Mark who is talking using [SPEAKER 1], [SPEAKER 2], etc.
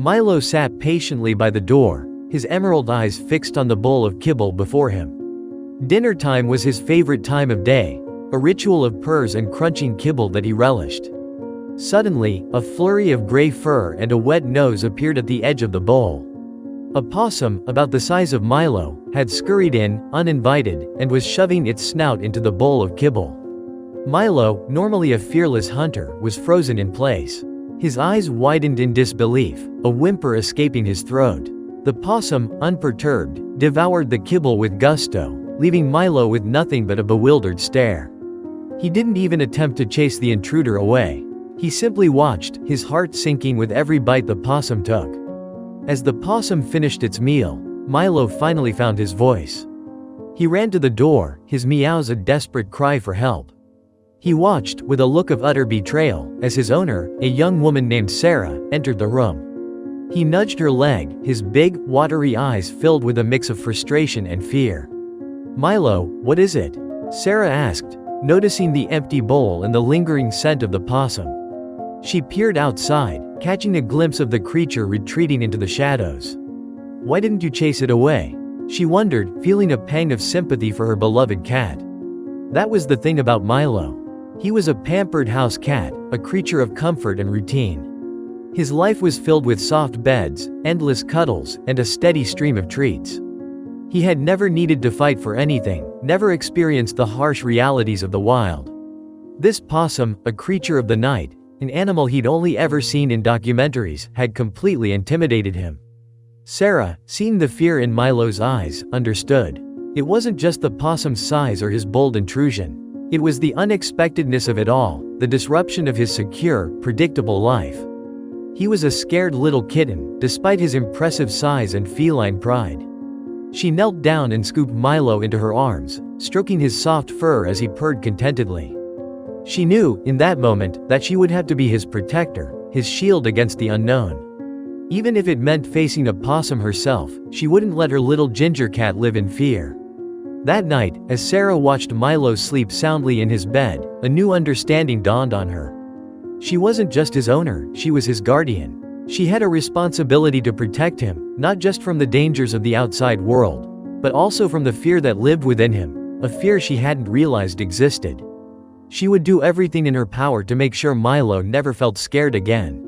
[SPEAKER 1] Milo sat patiently by the door, his emerald eyes fixed on the bowl of kibble before him. Dinner time was his favorite time of day, a ritual of purrs and crunching kibble that he relished. Suddenly, a flurry of gray fur and a wet nose appeared at the edge of the bowl. A possum, about the size of Milo, had scurried in, uninvited, and was shoving its snout into the bowl of kibble. Milo, normally a fearless hunter, was frozen in place. His eyes widened in disbelief, a whimper escaping his throat. The possum, unperturbed, devoured the kibble with gusto, leaving Milo with nothing but a bewildered stare. He didn't even attempt to chase the intruder away. He simply watched, his heart sinking with every bite the possum took. As the possum finished its meal, Milo finally found his voice. He ran to the door, his meows a desperate cry for help. He watched, with a look of utter betrayal, as his owner, a young woman named Sarah, entered the room. He nudged her leg, his big, watery eyes filled with a mix of frustration and fear. "Milo, what is it?" Sarah asked, noticing the empty bowl and the lingering scent of the possum. She peered outside, catching a glimpse of the creature retreating into the shadows. "Why didn't you chase it away?" she wondered, feeling a pang of sympathy for her beloved cat. That was the thing about Milo. He was a pampered house cat, a creature of comfort and routine. His life was filled with soft beds, endless cuddles, and a steady stream of treats. He had never needed to fight for anything, never experienced the harsh realities of the wild. This possum, a creature of the night, an animal he'd only ever seen in documentaries, had completely intimidated him. Sarah, seeing the fear in Milo's eyes, understood. It wasn't just the possum's size or his bold intrusion. It was the unexpectedness of it all, the disruption of his secure, predictable life. He was a scared little kitten, despite his impressive size and feline pride. She knelt down and scooped Milo into her arms, stroking his soft fur as he purred contentedly. She knew, in that moment, that she would have to be his protector, his shield against the unknown. Even if it meant facing a possum herself, she wouldn't let her little ginger cat live in fear. That night, as Sarah watched Milo sleep soundly in his bed, a new understanding dawned on her. She wasn't just his owner, she was his guardian. She had a responsibility to protect him, not just from the dangers of the outside world, but also from the fear that lived within him, a fear she hadn't realized existed. She would do everything in her power to make sure Milo never felt scared again.